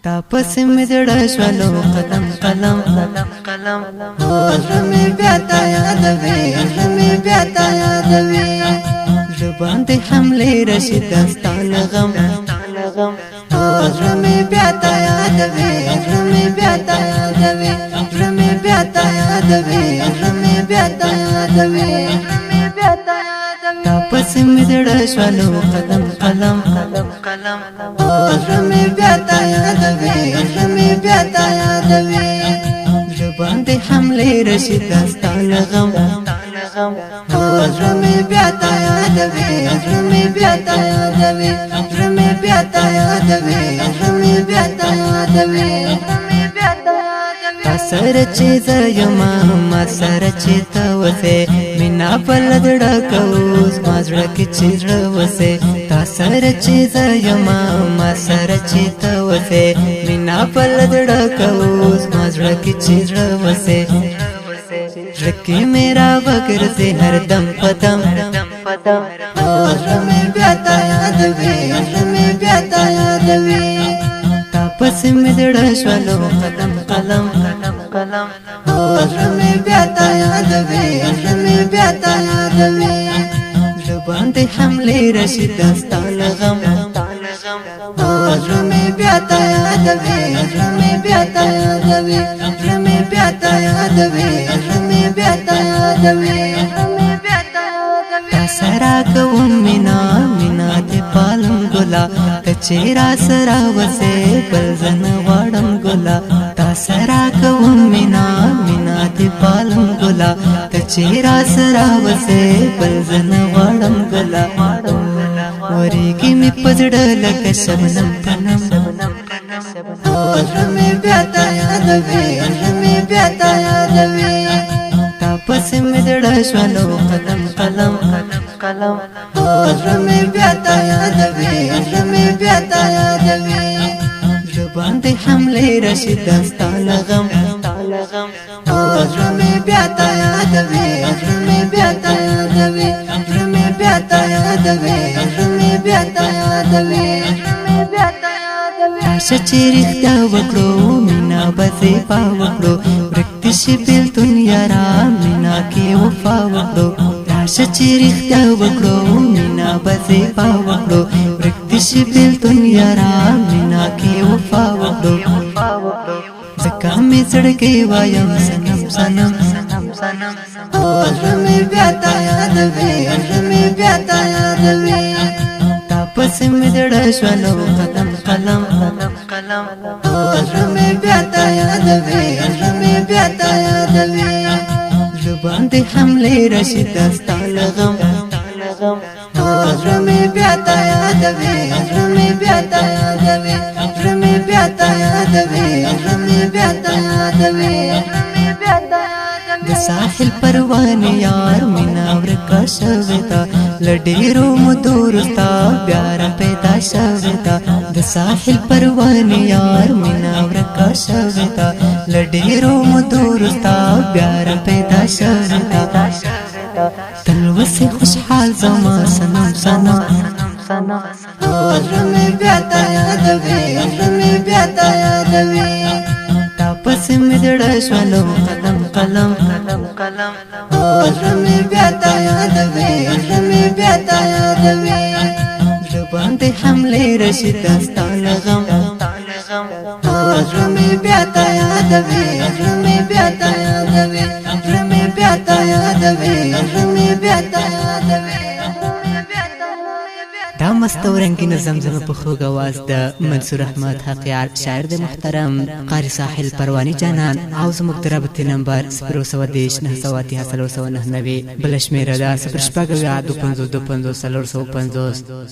تاپس می زړه شولو قلم قلم قلم زمي بیا تا یادوي زمي بیا تا یادوي زبان دې حمله رشید داستان غم زمي بیا تا یادوي زمي بیا تا یادوي زمي بیا تا یادوي زمي بیا تا یادوي تاپس می زړه شولو قلم قلم قلم زمي بیا تا یادوي زمي بیا تا یادوي زبان دې حمله رشید داستان غم زمي بیا تا یادوي زمي بیا تا یادوي زمي بیا تا یادوي زمي بیا تا یادوي سر چې زما ما سر چې تا وسه مینا پلدړه کوس ما زړه کې چې زړه وسه تا سر چې زما ما سر چې تا وسه مینا پلدړه کوس ما زړه کې چې زړه وسه زړه میرا وګر سے هر دم پدم زمي بیا تا یادوي زمي بیا تا یادوي تاپس می زړه شولو قدم قلم زمي بیا تا یادوي زمي بیا تا یادوي زبان دې حمله رشید داستان غم زمي بیا تا یادوي زمي بیا تا یادوي زمي بیا تا یادوي زمي بیا تا یادوي سرا کوم مینا مینا ته پالم ګلا ته چیرا سرا وسه بل زن واړم ګلا تا سرا کوم مینا مینا ته پالم ګلا ته چیرا سرا وسه بل زن واړم ګلا وری کی می پزړه لکه شبنم پنم زمي بیا تا یادوي زمي بیا تا یادوي تاپس می زړه شولو قلم زمي بیا تا یادوي زمي بیا تا یادوي زبان دې حمله رشید داستان غم زمي بیا تا یادوي زمي بیا تا یادوي زمي بیا تا یادوي زمي بیا تا یادوي راشه چې رښتیا وکړو مینا بځې پا وکړو ورکتي شي بیلتون یارا مینا کې وفا وکړو راشه چې رښتیا وکړو مینا بځې پا وکړو ورکتي شي بیلتون یارا مینا کې وفا وکړو ځکه مې زړګی وایم سنم زمي بیا تا یادوي زمي بیا تا یادوي تاپس می زړه شولو قلم زمي بیا تا یادوي زمي بیا تا یادوي زبان دې حمله رشید داستان غم زمي بیا تا یادوي زمي بیا تا یادوي زمي بیا تا یادوي زمي بیا تا یادوي د ساحل پروانه یار مینا ورکا شوتا لډیرو مدورستا بیار پیدا شوتا د ساحل پروانه یار مینا ورکا شوتا لډیرو مدورستا بیار پیدا شوتا تلوسه خوشحال زما سنم زمي بیا تا یادوي زمي بیا تا یادوي تاپس می زړه شولو قلم زمي بیا تا یادوي زمي بیا تا یادوي زبان دې حمله رشید داستان غم زمي بیا تا یادوي زمي بیا تا یادوي زمي بیا تا یادوي زمي بیا تا یادوي دا مستورنګي نظم زمو په خوږ आवाज د منصور احمد حقیار شاعر د محترم قاری ساحل پروانی جانان او زموږ د رابطې نمبر 039 بلش میرا دا 0 شپږ 250 250